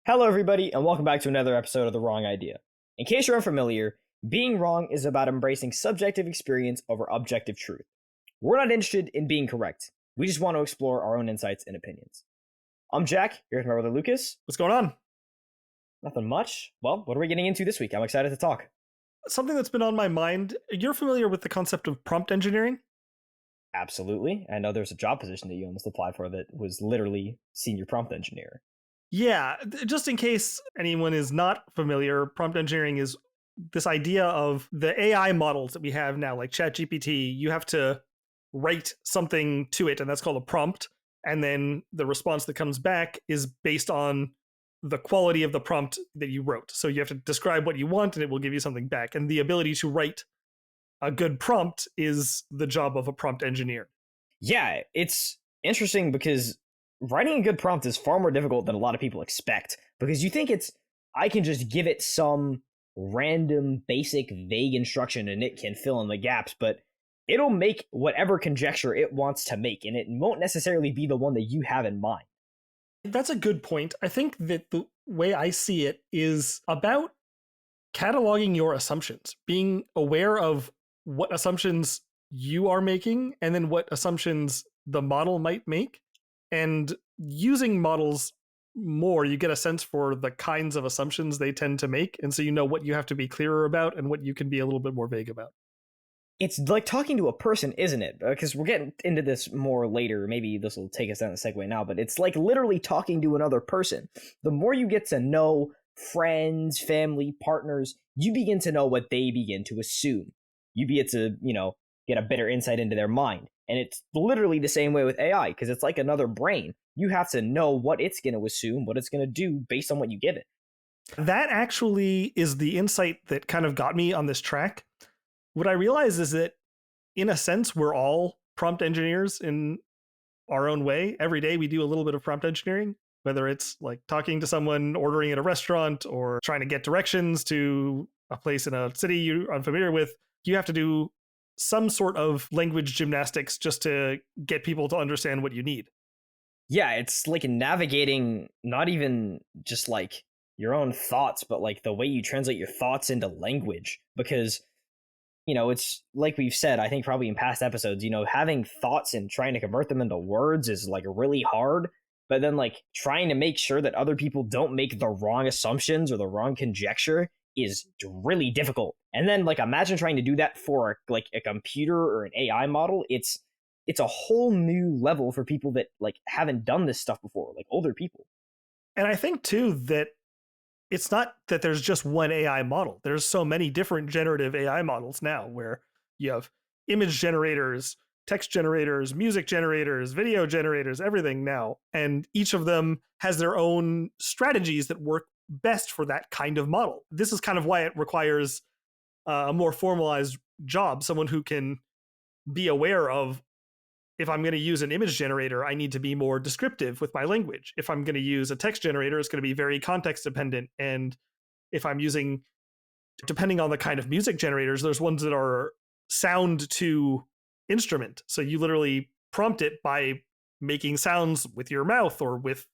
Hello, everybody, and welcome back to another episode of The Wrong Idea. In case you're unfamiliar, being wrong is about embracing subjective experience over objective truth. We're not interested in being correct. We just want to explore our own insights and opinions. I'm Jack, here with my brother Lucas. What's going on? Nothing much. Well, what are we getting into this week? I'm excited to talk. Something that's been on my mind. You're familiar with the concept of prompt engineering? Absolutely. I know there's a job position that you almost applied for that was literally senior prompt engineer. Yeah, just in case anyone is not familiar, prompt engineering is this idea of the AI models that we have now, like ChatGPT. You have to write something to it, and that's called a prompt. And then the response that comes back is based on the quality of the prompt that you wrote. So you have to describe what you want, and it will give you something back. And the ability to write a good prompt is the job of a prompt engineer. Yeah, it's interesting because writing a good prompt is far more difficult than a lot of people expect. Because you think I can just give it some random, basic, vague instruction and it can fill in the gaps, but it'll make whatever conjecture it wants to make, and it won't necessarily be the one that you have in mind. That's a good point. I think that the way I see it is about cataloging your assumptions, being aware of what assumptions you are making and then what assumptions the model might make. And using models more, you get a sense for the kinds of assumptions they tend to make. And so you know what you have to be clearer about and what you can be a little bit more vague about. It's like talking to a person, isn't it? Because we're getting into this more later. Maybe this will take us down the segue now, but it's like literally talking to another person. The more you get to know friends, family, partners, you begin to know what they begin to assume. You begin to, get a better insight into their mind. And it's literally the same way with AI, because it's like another brain. You have to know what it's going to assume, what it's going to do based on what you give it. That actually is the insight that kind of got me on this track. What I realize is that, in a sense, we're all prompt engineers in our own way. Every day we do a little bit of prompt engineering, whether it's like talking to someone, ordering at a restaurant, or trying to get directions to a place in a city you're unfamiliar with. You have to do some sort of language gymnastics just to get people to understand what you need. Yeah, it's like navigating not even just like your own thoughts, but like the way you translate your thoughts into language. Because it's like we've said, I think probably in past episodes, having thoughts and trying to convert them into words is like really hard. But then like trying to make sure that other people don't make the wrong assumptions or the wrong conjecture is really difficult. And then like imagine trying to do that for like a computer or an AI model. It's a whole new level for people that like haven't done this stuff before, like older people. And I think too that it's not that there's just one AI model. There's so many different generative AI models now where you have image generators, text generators, music generators, video generators, everything now. And each of them has their own strategies that work best for that kind of model. This is kind of why it requires a more formalized job, someone who can be aware of, if I'm going to use an image generator, I need to be more descriptive with my language. If I'm going to use a text generator, it's going to be very context dependent. And if I'm using, depending on the kind of music generators, there's ones that are sound to instrument. So you literally prompt it by making sounds with your mouth or with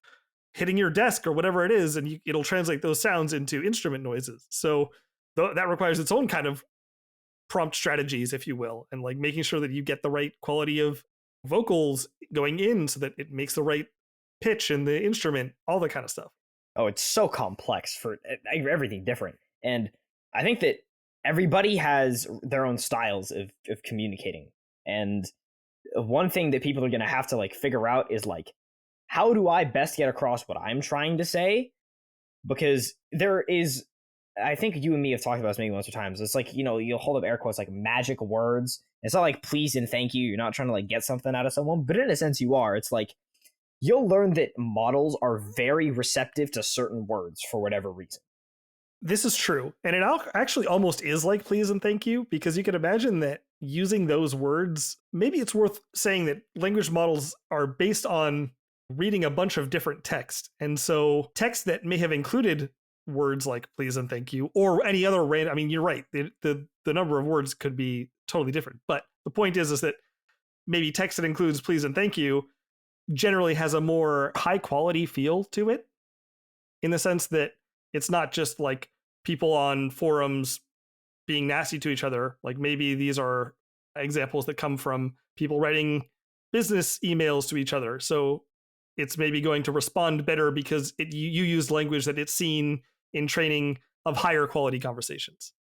hitting your desk or whatever it is, and it'll translate those sounds into instrument noises. So that requires its own kind of prompt strategies, if you will, and like making sure that you get the right quality of vocals going in so that it makes the right pitch in the instrument, all that kind of stuff. Oh, it's so complex for everything different. And I think that everybody has their own styles of communicating. And one thing that people are going to have to like figure out is like, how do I best get across what I'm trying to say? Because there is, I think you and me have talked about this maybe once or times. It's like, you'll hold up air quotes like magic words. It's not like please and thank you. You're not trying to like get something out of someone, but in a sense you are. It's like you'll learn that models are very receptive to certain words for whatever reason. This is true. And it actually almost is like please and thank you, because you can imagine that using those words, maybe it's worth saying that language models are based on reading a bunch of different text. And so text that may have included words like please and thank you or any other random, I mean, you're right. The number of words could be totally different. But the point is that maybe text that includes please and thank you generally has a more high quality feel to it. in the sense that it's not just like people on forums being nasty to each other. Like maybe these are examples that come from people writing business emails to each other. So it's maybe going to respond better because you use language that it's seen in training of higher quality conversations.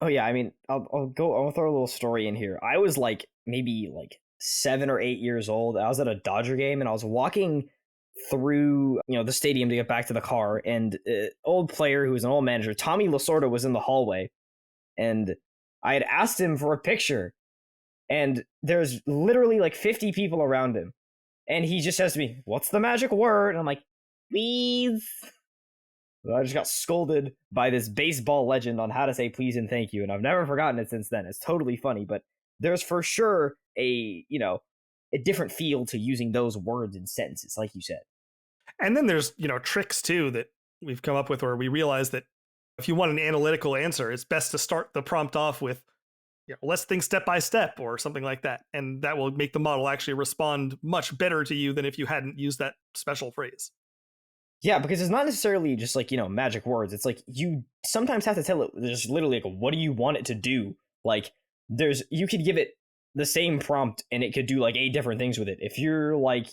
Oh yeah, I mean, I'll throw a little story in here. I was like maybe like 7 or 8 years old. I was at a Dodger game and I was walking through the stadium to get back to the car, and old player who was an old manager, Tommy Lasorda, was in the hallway, and I had asked him for a picture, and there's literally like 50 people around him, and he just says to me, "What's the magic word?" And I'm like, "Please." I just got scolded by this baseball legend on how to say please and thank you, and I've never forgotten it since then. It's totally funny, but there's for sure a different feel to using those words in sentences, like you said. And then there's, tricks too that we've come up with where we realize that if you want an analytical answer, it's best to start the prompt off with, let's think step by step or something like that. And that will make the model actually respond much better to you than if you hadn't used that special phrase. Yeah, because it's not necessarily just like, magic words. It's like you sometimes have to tell it just literally like, what do you want it to do? Like you could give it the same prompt and it could do like 8 different things with it. If you're like,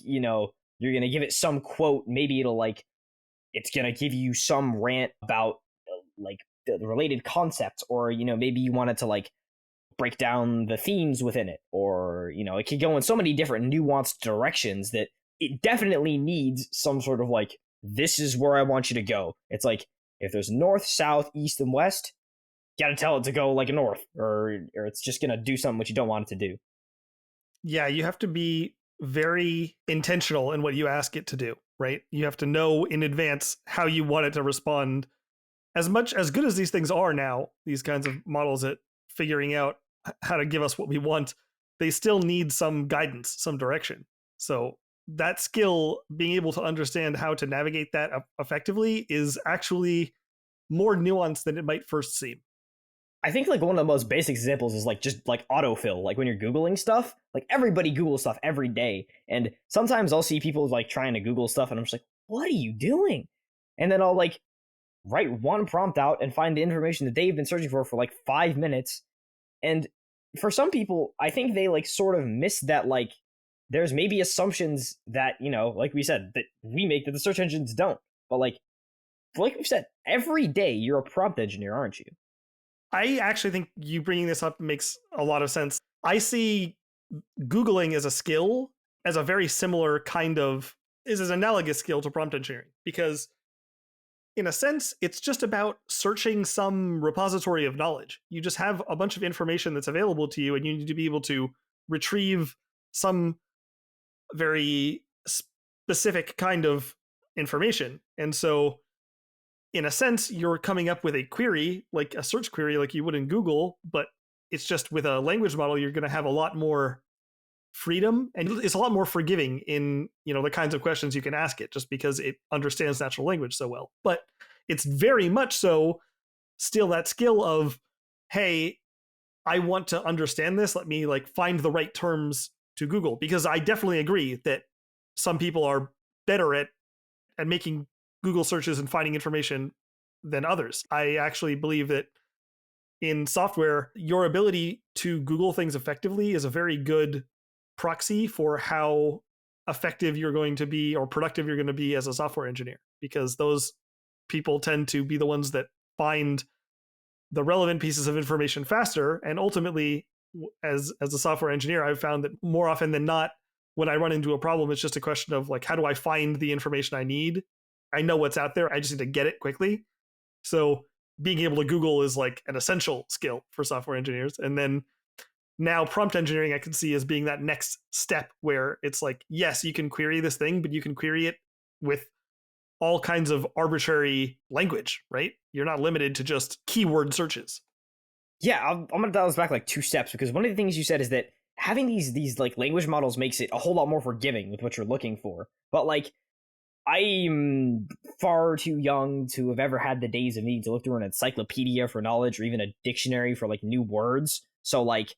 you're going to give it some quote, maybe it's going to give you some rant about like the related concepts, or, maybe you want it to like break down the themes within it, or, it could go in so many different nuanced directions that it definitely needs some sort of like, this is where I want you to go. It's like if there's north, south, east, and west, you gotta tell it to go like a north, or it's just gonna do something which you don't want it to do. Yeah, you have to be very intentional in what you ask it to do, right? You have to know in advance how you want it to respond. As much as good as these things are now, these kinds of models at figuring out how to give us what we want, they still need some guidance, some direction. So that skill, being able to understand how to navigate that effectively, is actually more nuanced than it might first seem. I think like one of the most basic examples is like just like autofill. Like when you're Googling stuff, like everybody Googles stuff every day. And sometimes I'll see people like trying to Google stuff and I'm just like, what are you doing? And then I'll like write one prompt out and find the information that they've been searching for like 5 minutes. And for some people, I think they like sort of miss that like there's maybe assumptions that, like we said, that we make that the search engines don't. But like we said, every day you're a prompt engineer, aren't you? I actually think you bringing this up makes a lot of sense. I see Googling as a skill as a very similar kind of, is an analogous skill to prompt engineering, because in a sense, it's just about searching some repository of knowledge. You just have a bunch of information that's available to you, and you need to be able to retrieve some very specific kind of information. And so, in a sense, you're coming up with a query, like a search query, like you would in Google, but it's just with a language model, you're going to have a lot more freedom, and it's a lot more forgiving in the kinds of questions you can ask it, just because it understands natural language so well. But it's very much so still that skill of, hey, I want to understand this, let me like find the right terms to Google, because I definitely agree that some people are better at making Google searches and finding information than others. I actually believe that in software, your ability to Google things effectively is a very good proxy for how effective you're going to be or productive you're going to be as a software engineer, because those people tend to be the ones that find the relevant pieces of information faster. And ultimately, as a software engineer, I've found that more often than not, when I run into a problem, it's just a question of like, how do I find the information I need? I know what's out there, I just need to get it quickly. So being able to Google is like an essential skill for software engineers. And then now prompt engineering I can see as being that next step, where it's like, yes, you can query this thing, but you can query it with all kinds of arbitrary language, right? You're not limited to just keyword searches. Yeah, I'm gonna dial this back like 2 steps, because one of the things you said is that having these like language models makes it a whole lot more forgiving with what you're looking for. But like I'm far too young to have ever had the days of needing to look through an encyclopedia for knowledge, or even a dictionary for like new words. So like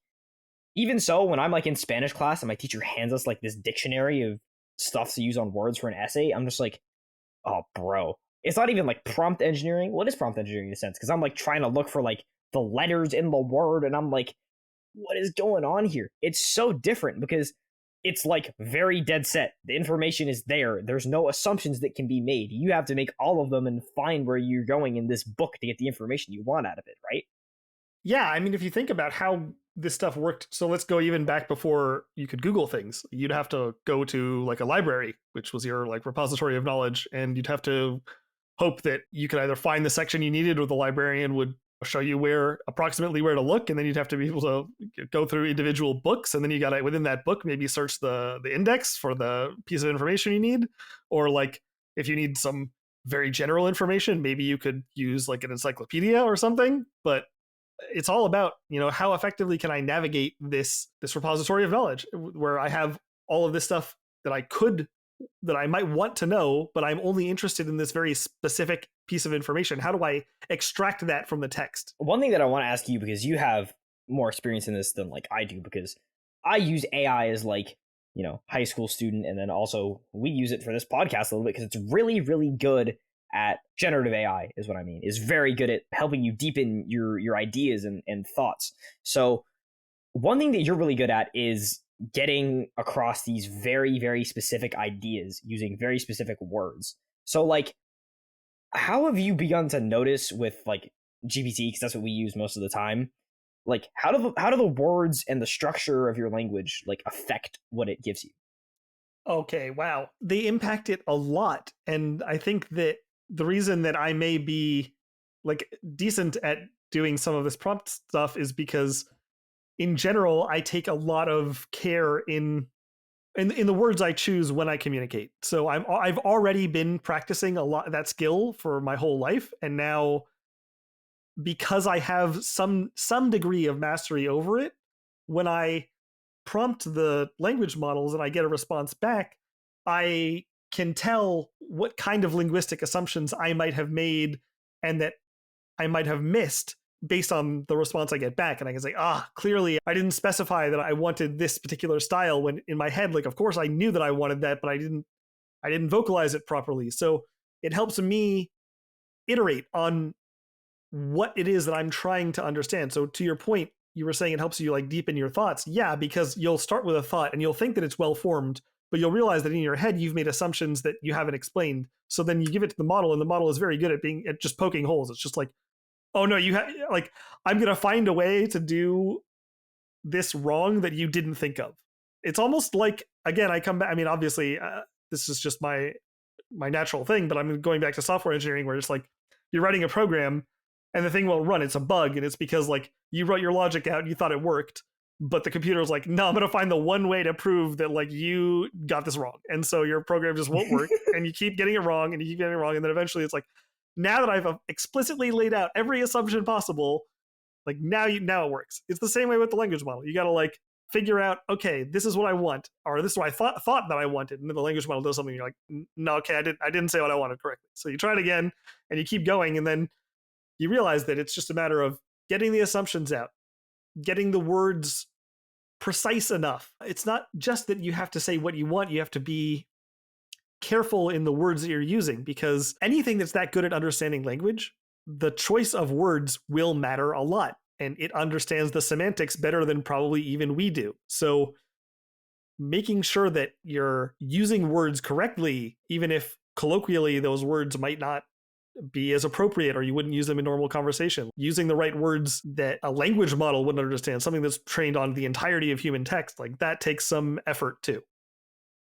even so, when I'm like in Spanish class and my teacher hands us like this dictionary of stuff to use on words for an essay, I'm just like, oh bro, it's not even like prompt engineering. What is prompt engineering in a sense? Because I'm like trying to look for like the letters in the word, and I'm like, what is going on here? It's so different because it's like very dead set. The information is there. There's no assumptions that can be made. You have to make all of them and find where you're going in this book to get the information you want out of it, right? Yeah, I mean, if you think about how this stuff worked, so let's go even back before you could Google things. You'd have to go to like a library, which was your like repository of knowledge, and you'd have to hope that you could either find the section you needed or the librarian would show you where approximately where to look, and then you'd have to be able to go through individual books, and then you got to within that book maybe search the index for the piece of information you need, or like if you need some very general information, maybe you could use like an encyclopedia or something. But it's all about, how effectively can I navigate this repository of knowledge where I have all of this stuff that I might want to know, but I'm only interested in this very specific piece of information. How do I extract that from the text? One thing that I want to ask you, because you have more experience in this than like I do, because I use AI as like, high school student, and then also we use it for this podcast a little bit because it's really, really good at generative AI is what I mean, is very good at helping you deepen your ideas and thoughts. So one thing that you're really good at is getting across these very, very specific ideas using very specific words. So like, how have you begun to notice with like GPT, because that's what we use most of the time, like how do the words and the structure of your language like affect what it gives you? Okay, wow. They impact it a lot. And I think that the reason that I may be like decent at doing some of this prompt stuff is because in general I take a lot of care in the words I choose when I communicate. So I've already been practicing a lot that skill for my whole life, and now because I have some degree of mastery over it, when I prompt the language models and I get a response back, I can tell what kind of linguistic assumptions I might have made and that I might have missed based on the response I get back. And I can say, clearly I didn't specify that I wanted this particular style, when in my head, like, of course I knew that I wanted that, but I didn't vocalize it properly. So it helps me iterate on what it is that I'm trying to understand. So to your point, you were saying it helps you like deepen your thoughts. Yeah, because you'll start with a thought and you'll think that it's well formed, but you'll realize that in your head you've made assumptions that you haven't explained. So then you give it to the model, and the model is very good at just poking holes. It's just like, oh no, like, I'm gonna find a way to do this wrong that you didn't think of. It's almost like, again, I come back. I mean, obviously, this is just my natural thing, but I'm going back to software engineering, where it's like you're writing a program and the thing won't run. It's a bug, and it's because like you wrote your logic out and you thought it worked, but the computer's like, no, I'm gonna find the one way to prove that like you got this wrong, and so your program just won't work, and you keep getting it wrong, and you keep getting it wrong, and then eventually it's like, now that I've explicitly laid out every assumption possible, like now it works. It's the same way with the language model. You got to like figure out, okay, this is what I want, or this is what I thought that I wanted, and then the language model does something. You're like, no, okay, I didn't say what I wanted correctly. So you try it again, and you keep going, and then you realize that it's just a matter of getting the assumptions out, getting the words precise enough. It's not just that you have to say what you want. You have to be careful in the words that you're using, because anything that's that good at understanding language, the choice of words will matter a lot, and it understands the semantics better than probably even we do. So making sure that you're using words correctly, even if colloquially those words might not be as appropriate, or you wouldn't use them in normal conversation, using the right words that a language model wouldn't understand, something that's trained on the entirety of human text, like that takes some effort too.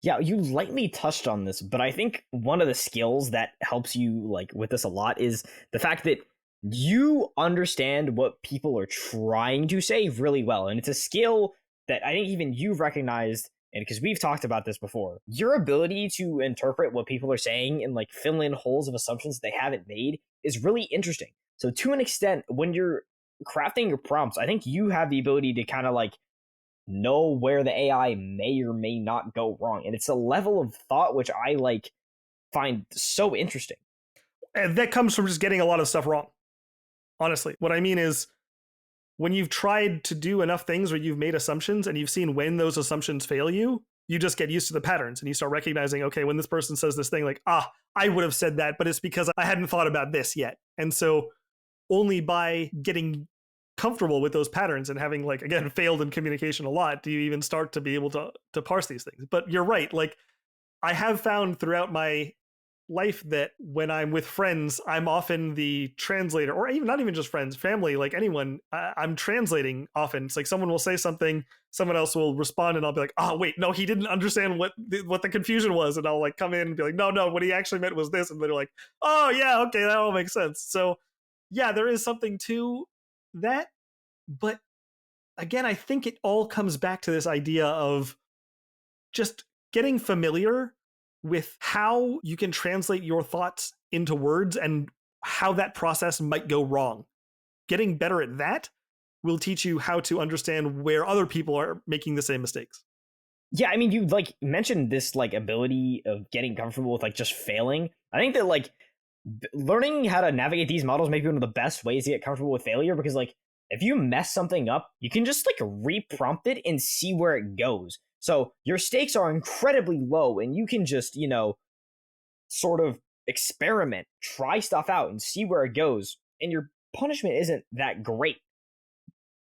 Yeah, you lightly touched on this, but I think one of the skills that helps you like with this a lot is the fact that you understand what people are trying to say really well. And it's a skill that I think even you've recognized, and because we've talked about this before, your ability to interpret what people are saying and like fill in holes of assumptions they haven't made is really interesting. So to an extent, when you're crafting your prompts, I think you have the ability to kind of like know where the AI may or may not go wrong. And it's a level of thought which I like find so interesting. And that comes from just getting a lot of stuff wrong. Honestly, what I mean is, when you've tried to do enough things where you've made assumptions and you've seen when those assumptions fail you, you just get used to the patterns and you start recognizing, okay, when this person says this thing, like, I would have said that, but it's because I hadn't thought about this yet. And so only by getting comfortable with those patterns and having, like, again, failed in communication a lot, do you even start to be able to parse these things. But you're right. Like, I have found throughout my life that when I'm with friends, I'm often the translator, or even not even just friends, family, like anyone. I'm translating often. It's like someone will say something, someone else will respond, and I'll be like, "Oh, wait, no, he didn't understand what the confusion was," and I'll like come in and be like, "No, no, what he actually meant was this," and they're like, "Oh, yeah, okay, that all makes sense." So, yeah, there is something to that, but again, I think it all comes back to this idea of just getting familiar with how you can translate your thoughts into words and how that process might go wrong. Getting better at that will teach you how to understand where other people are making the same mistakes. Yeah, I mean, you like mentioned this like ability of getting comfortable with like just failing. I think that like learning how to navigate these models may be one of the best ways to get comfortable with failure, because like if you mess something up, you can just like reprompt it and see where it goes. So your stakes are incredibly low and you can just, sort of experiment, try stuff out and see where it goes. And your punishment isn't that great.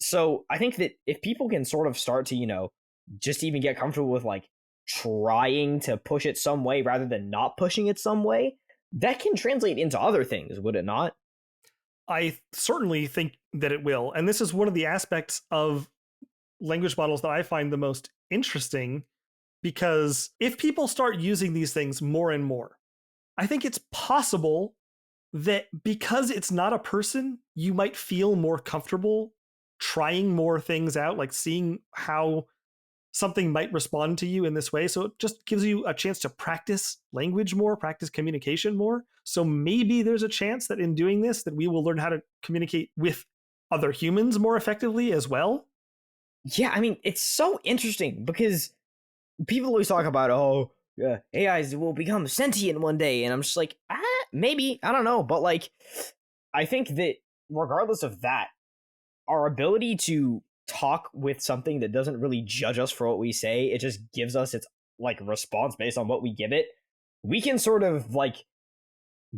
So I think that if people can sort of start to, just even get comfortable with like trying to push it some way rather than not pushing it some way, that can translate into other things, would it not? I certainly think that it will. And this is one of the aspects of language models that I find the most interesting, because if people start using these things more and more, I think it's possible that because it's not a person, you might feel more comfortable trying more things out, like seeing how something might respond to you in this way. So it just gives you a chance to practice language more, practice communication more. So maybe there's a chance that in doing this, that we will learn how to communicate with other humans more effectively as well. Yeah, I mean, it's so interesting because people always talk about, oh, yeah, AIs will become sentient one day, and I'm just like, maybe, I don't know, but like, I think that regardless of that, our ability to talk with something that doesn't really judge us for what we say, it just gives us its like response based on what we give it. We can sort of like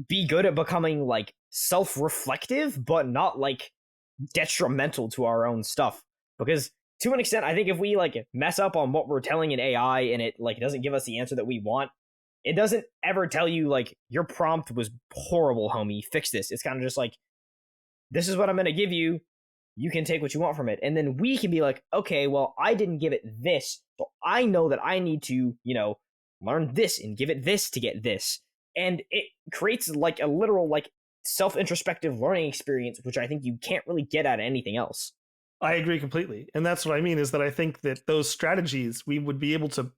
be good at becoming like self-reflective, but not like detrimental to our own stuff. Because to an extent, I think if we like mess up on what we're telling an AI and it like doesn't give us the answer that we want, it doesn't ever tell you like your prompt was horrible, homie. Fix this. It's kind of just like, this is what I'm going to give you. You can take what you want from it. And then we can be like, okay, well, I didn't give it this. So I know that I need to, learn this and give it this to get this. And it creates like a literal, like self-introspective learning experience, which I think you can't really get out of anything else. I agree completely. And that's what I mean, is that I think that those strategies, we would be able to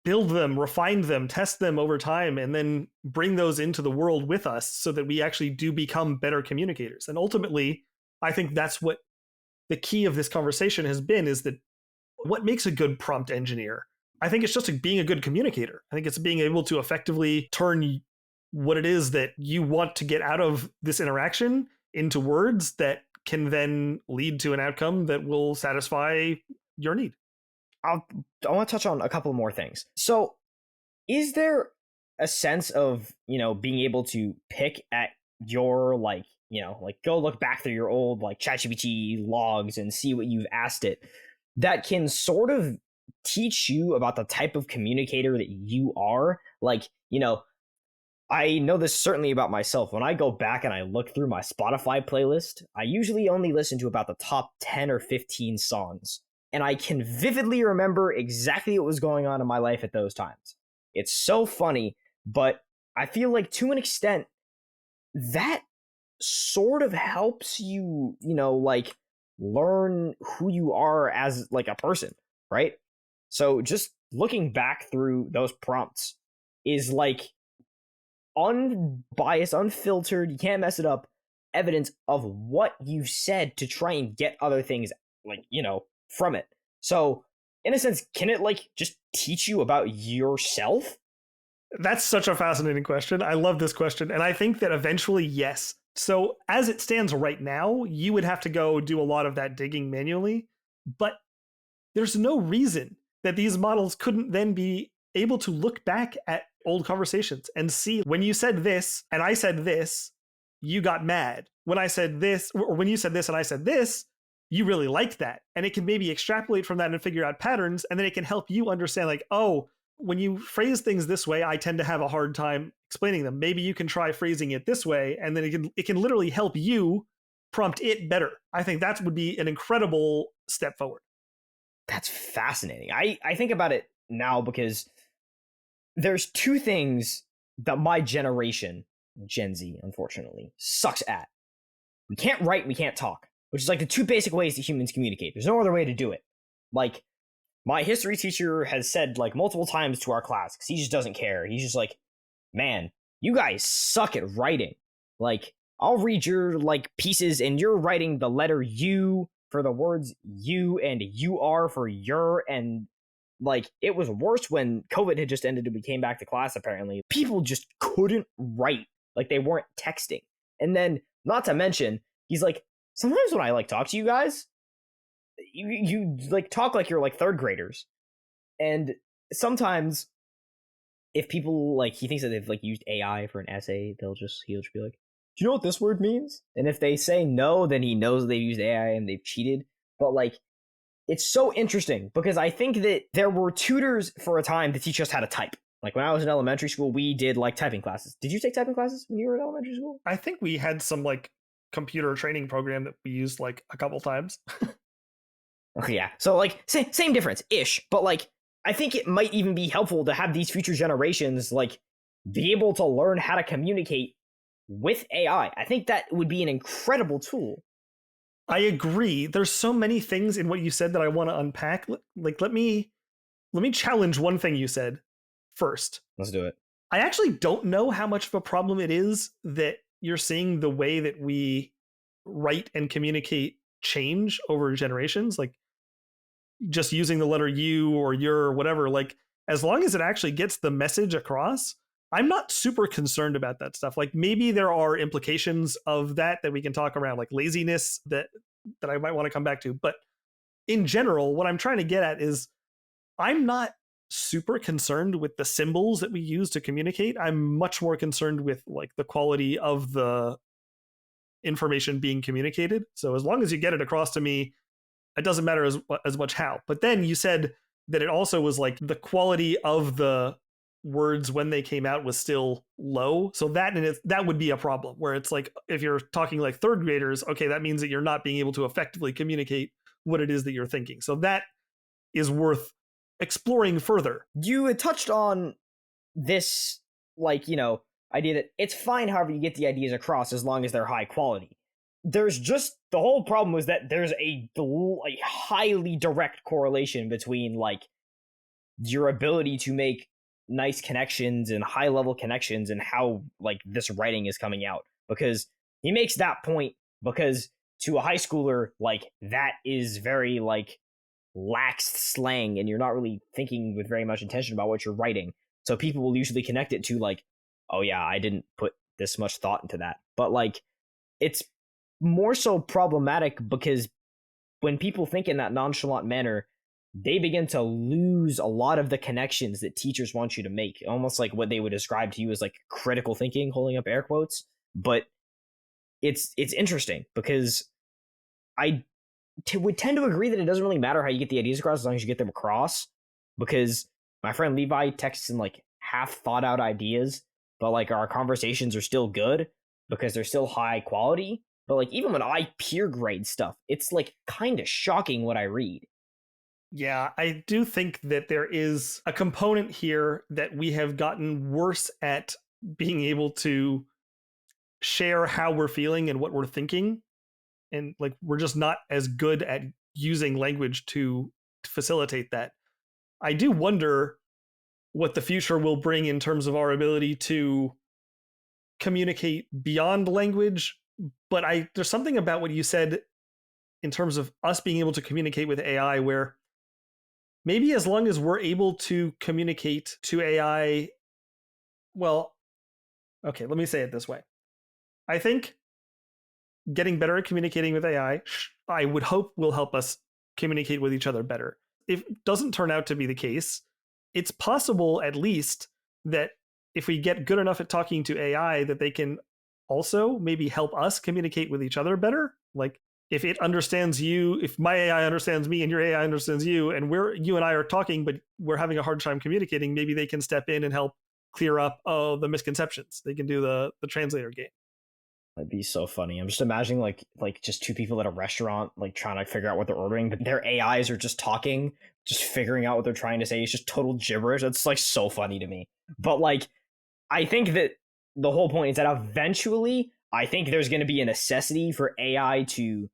build them, refine them, test them over time, and then bring those into the world with us so that we actually do become better communicators. And ultimately, I think that's what the key of this conversation has been, is that what makes a good prompt engineer? I think it's just being a good communicator. I think it's being able to effectively turn what it is that you want to get out of this interaction into words that can then lead to an outcome that will satisfy your need. I want to touch on a couple more things. So, is there a sense of, being able to pick at your like go look back through your old like ChatGPT logs and see what you've asked it, that can sort of teach you about the type of communicator that you are? Like, I know this certainly about myself. When I go back and I look through my Spotify playlist, I usually only listen to about the top 10 or 15 songs. And I can vividly remember exactly what was going on in my life at those times. It's so funny, but I feel like to an extent, that sort of helps you, like learn who you are as like a person, right? So just looking back through those prompts is like unbiased, unfiltered, you can't mess it up, evidence of what you've said to try and get other things like, from it. So, in a sense, can it like just teach you about yourself? That's such a fascinating question. I love this question. And I think that eventually, yes. So, as it stands right now, you would have to go do a lot of that digging manually. But there's no reason that these models couldn't then be able to look back at old conversations and see when you said this and I said this, you got mad. When I said this, or when you said this and I said this, you really liked that. And it can maybe extrapolate from that and figure out patterns. And then it can help you understand, like, oh, when you phrase things this way, I tend to have a hard time explaining them. Maybe you can try phrasing it this way, and then it can literally help you prompt it better. I think that would be an incredible step forward. That's fascinating. I think about it now because there's two things that my generation, Gen Z, unfortunately, sucks at. We can't write, we can't talk, which is like the two basic ways that humans communicate. There's no other way to do it. Like, my history teacher has said like multiple times to our class, because he just doesn't care. He's just like, man, you guys suck at writing. Like, I'll read your like pieces and you're writing the letter U for the words you and you are for your, and like it was worse when COVID had just ended and we came back to class. Apparently people just couldn't write, like they weren't texting. And then, not to mention, he's like, sometimes when I like talk to you guys, you like talk like you're like third graders. And sometimes if people like, he thinks that they've like used AI for an essay, he'll just be like, do you know what this word means? And if they say no, then he knows they've used AI and they've cheated. But like, it's so interesting because I think that there were tutors for a time to teach us how to type. Like when I was in elementary school, we did like typing classes. Did you take typing classes when you were in elementary school? I think we had some like computer training program that we used like a couple times. Okay, yeah. So like same difference ish, but like I think it might even be helpful to have these future generations like be able to learn how to communicate with AI. I think that would be an incredible tool. I agree. There's so many things in what you said that I want to unpack. Like let me challenge one thing you said first. Let's do it. I actually don't know how much of a problem it is that you're seeing the way that we write and communicate change over generations. Like just using the letter U or your or whatever, like as long as it actually gets the message across, I'm not super concerned about that stuff. Like maybe there are implications of that we can talk around, like laziness that I might want to come back to. But in general, what I'm trying to get at is I'm not super concerned with the symbols that we use to communicate. I'm much more concerned with like the quality of the information being communicated. So as long as you get it across to me, it doesn't matter as much how. But then you said that it also was like the quality of the words when they came out was still low. So that would be a problem where it's like, if you're talking like third graders, okay, that means that you're not being able to effectively communicate what it is that you're thinking. So that is worth exploring further. You had touched on this, like, idea that it's fine however you get the ideas across as long as they're high quality. There's just the whole problem was that there's a highly direct correlation between like your ability to make nice connections and high level connections and how like this writing is coming out, because he makes that point because to a high schooler like that is very like lax slang and you're not really thinking with very much intention about what you're writing, so people will usually connect it to like, oh yeah, I didn't put this much thought into that. But like it's more so problematic because when people think in that nonchalant manner, they begin to lose a lot of the connections that teachers want you to make, almost like what they would describe to you as like critical thinking, holding up air quotes. But it's interesting because I would tend to agree that it doesn't really matter how you get the ideas across as long as you get them across, because my friend Levi texts in like half thought out ideas, but like our conversations are still good because they're still high quality. But like even when I peer grade stuff, it's like kind of shocking what I read. Yeah, I do think that there is a component here that we have gotten worse at being able to share how we're feeling and what we're thinking. And like we're just not as good at using language to facilitate that. I do wonder what the future will bring in terms of our ability to communicate beyond language. But there's something about what you said in terms of us being able to communicate with AI where maybe as long as we're able to communicate to AI, well, okay, let me say it this way. I think getting better at communicating with AI, I would hope will help us communicate with each other better. if it doesn't turn out to be the case, it's possible at least that if we get good enough at talking to AI, that they can also maybe help us communicate with each other better. Like if it understands you, if my AI understands me and your AI understands you, and you and I are talking, but we're having a hard time communicating, maybe they can step in and help clear up the misconceptions. They can do the translator game. That'd be so funny. I'm just imagining like just two people at a restaurant like trying to figure out what they're ordering, but their AIs are just talking, just figuring out what they're trying to say. It's just total gibberish. It's like so funny to me. But like I think that the whole point is that eventually I think there's going to be a necessity for AI to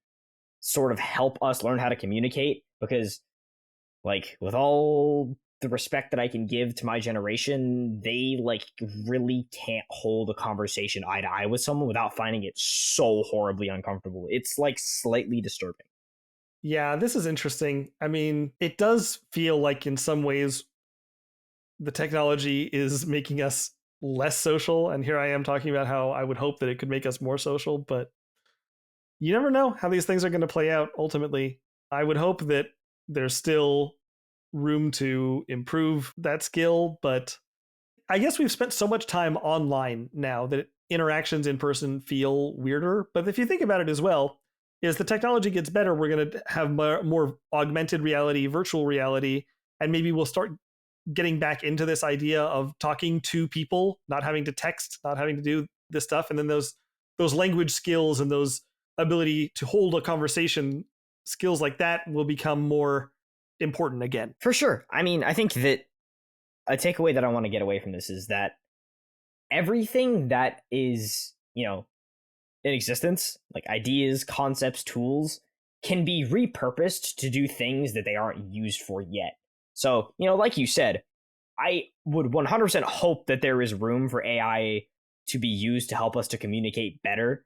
sort of help us learn how to communicate because like with all the respect that I can give to my generation, they like really can't hold a conversation eye to eye with someone without finding it so horribly uncomfortable. It's like slightly disturbing. Yeah, this is interesting. I mean, it does feel like in some ways the technology is making us less social. And here I am talking about how I would hope that it could make us more social, but you never know how these things are going to play out ultimately. I would hope that there's still room to improve that skill, but I guess we've spent so much time online now that interactions in person feel weirder. But if you think about it as well, as the technology gets better, we're going to have more augmented reality, virtual reality, and maybe we'll start getting back into this idea of talking to people, not having to text, not having to do this stuff, and then those language skills and those ability to hold a conversation skills like that will become more important again. For sure. I mean, I think that a takeaway that I want to get away from this is that everything that is, in existence, like ideas, concepts, tools, can be repurposed to do things that they aren't used for yet. So, like you said, I would 100% hope that there is room for AI to be used to help us to communicate better,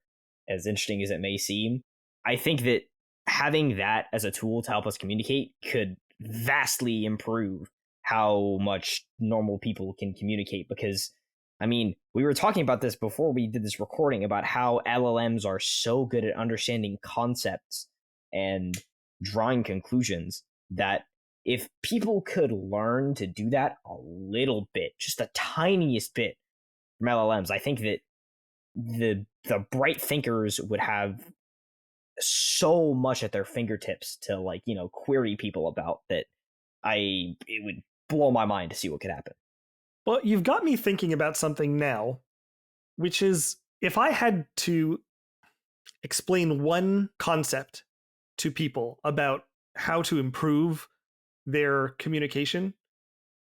as interesting as it may seem. I think that having that as a tool to help us communicate could vastly improve how much normal people can communicate because I mean, we were talking about this before we did this recording about how LLMs are so good at understanding concepts and drawing conclusions that if people could learn to do that a little bit, just the tiniest bit from LLMs, I think that the bright thinkers would have so much at their fingertips to like, query people about that it would blow my mind to see what could happen. Well, you've got me thinking about something now, which is if I had to explain one concept to people about how to improve their communication,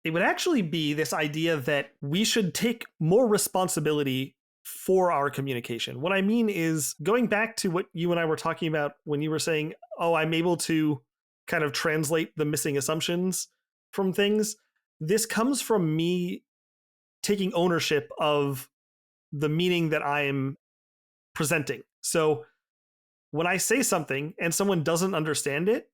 it would actually be this idea that we should take more responsibility for our communication. What I mean is going back to what you and I were talking about when you were saying, oh, I'm able to kind of translate the missing assumptions from things. This comes from me taking ownership of the meaning that I'm presenting. So when I say something and someone doesn't understand it,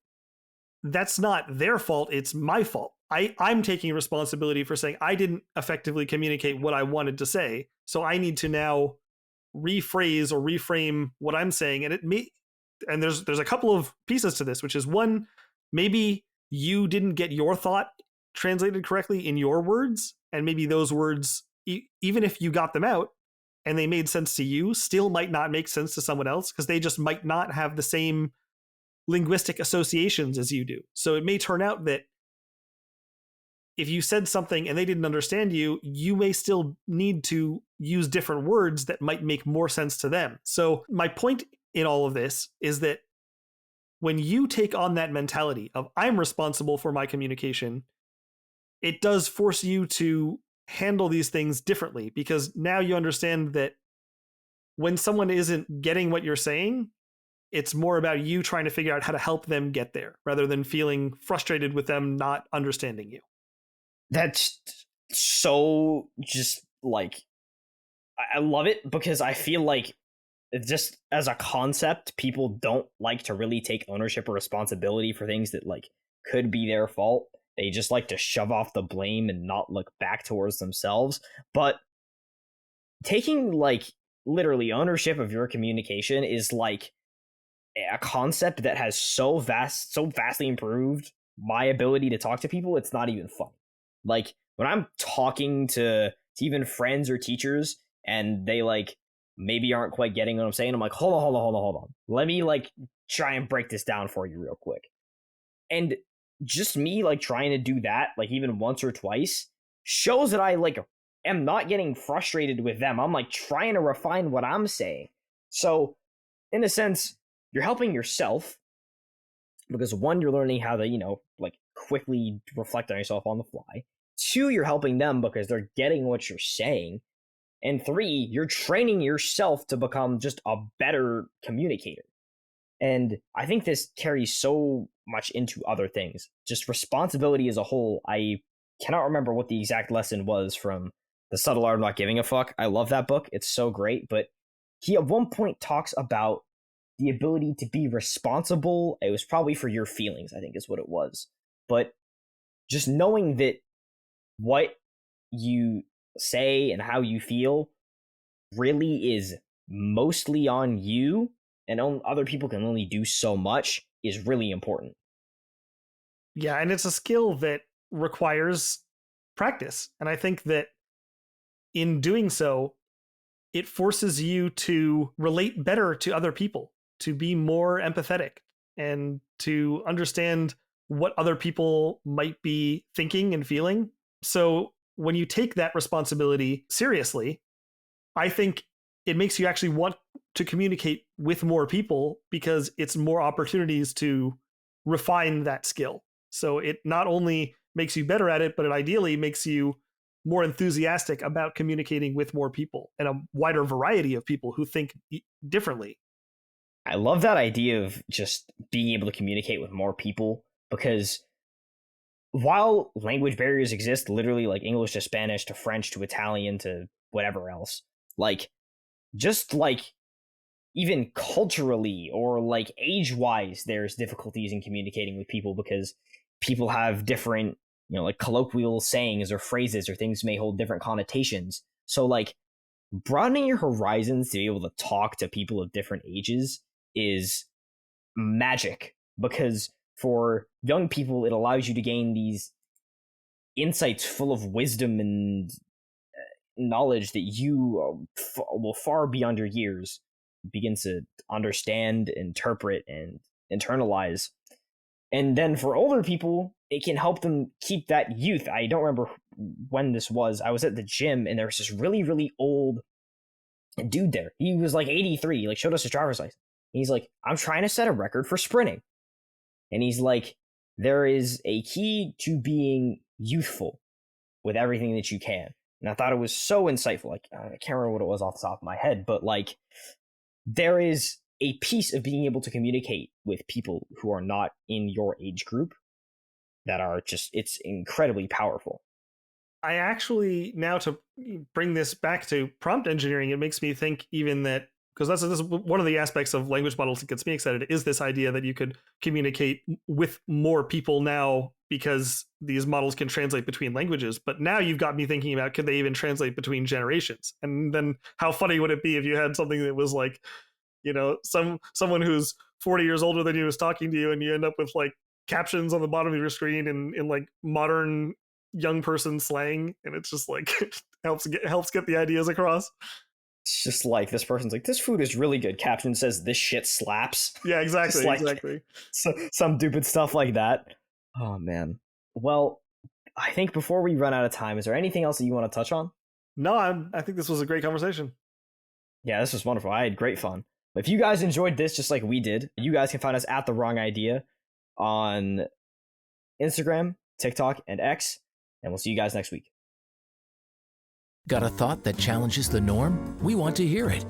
that's not their fault. It's my fault. I'm taking responsibility for saying I didn't effectively communicate what I wanted to say. So I need to now rephrase or reframe what I'm saying. And there's a couple of pieces to this, which is one, maybe you didn't get your thought translated correctly in your words, and maybe those words, even if you got them out and they made sense to you, still might not make sense to someone else because they just might not have the same linguistic associations as you do. So it may turn out that if you said something and they didn't understand you, you may still need to use different words that might make more sense to them. So my point in all of this is that when you take on that mentality of I'm responsible for my communication, it does force you to handle these things differently because now you understand that when someone isn't getting what you're saying, it's more about you trying to figure out how to help them get there rather than feeling frustrated with them not understanding you. That's so just like I love it because I feel like just as a concept, people don't like to really take ownership or responsibility for things that like could be their fault. They just like to shove off the blame and not look back towards themselves. But taking like literally ownership of your communication is like a concept that has so vastly improved my ability to talk to people, it's not even fun. Like when I'm talking to even friends or teachers and they like maybe aren't quite getting what I'm saying, I'm like, hold on. Let me like try and break this down for you real quick. And just me like trying to do that, like even once or twice, shows that I like am not getting frustrated with them. I'm like trying to refine what I'm saying. So in a sense, you're helping yourself because one, you're learning how to, like quickly reflect on yourself on the fly. Two, you're helping them because they're getting what you're saying. And three, you're training yourself to become just a better communicator. And I think this carries so much into other things. Just responsibility as a whole. I cannot remember what the exact lesson was from The Subtle Art of Not Giving a Fuck. I love that book. It's so great. But he at one point talks about the ability to be responsible. It was probably for your feelings, I think is what it was. But just knowing that what you say and how you feel really is mostly on you and other people can only do so much is really important. Yeah, and it's a skill that requires practice. And I think that in doing so, it forces you to relate better to other people, to be more empathetic, and to understand what other people might be thinking and feeling. So when you take that responsibility seriously, I think it makes you actually want to communicate with more people because it's more opportunities to refine that skill. So it not only makes you better at it, but it ideally makes you more enthusiastic about communicating with more people and a wider variety of people who think differently. I love that idea of just being able to communicate with more people because while language barriers exist, literally like English to Spanish to French to Italian to whatever else, like just like even culturally or like age wise, there's difficulties in communicating with people because people have different, like colloquial sayings or phrases or things may hold different connotations. So like broadening your horizons to be able to talk to people of different ages is magic because for young people, it allows you to gain these insights full of wisdom and knowledge that you will far beyond your years begin to understand, interpret, and internalize. And then for older people, it can help them keep that youth. I don't remember when this was. I was at the gym and there was this really, really old dude there. He was like 83, he like showed us his driver's license. And he's like, I'm trying to set a record for sprinting. And he's like, there is a key to being youthful with everything that you can. And I thought it was so insightful. Like, I can't remember what it was off the top of my head, but like, there is a piece of being able to communicate with people who are not in your age group that are just, it's incredibly powerful. I actually, now to bring this back to prompt engineering, it makes me think even that, because this is one of the aspects of language models that gets me excited, is this idea that you could communicate with more people now because these models can translate between languages. But now you've got me thinking about, could they even translate between generations? And then how funny would it be if you had something that was like, someone who's 40 years older than you is talking to you and you end up with like captions on the bottom of your screen in like modern young person slang, and it's just like helps get the ideas across. It's just like this person's like, this food is really good. Caption says this shit slaps. Yeah, exactly. Like, exactly. Some stupid stuff like that. Oh man. Well, I think before we run out of time, is there anything else that you want to touch on? No, I think this was a great conversation. Yeah, this was wonderful. I had great fun. If you guys enjoyed this just like we did, you guys can find us at The Wrong Idea on Instagram, TikTok, and X. And we'll see you guys next week. Got a thought that challenges the norm? We want to hear it.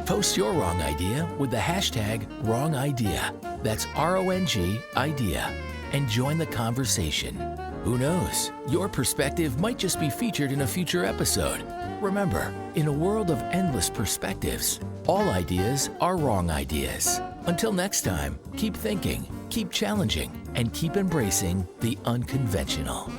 Post your wrong idea with the hashtag #WrongIdea. That's RONG idea. And join the conversation. Who knows? Your perspective might just be featured in a future episode. Remember, in a world of endless perspectives, all ideas are wrong ideas. Until next time, keep thinking, keep challenging, and keep embracing the unconventional.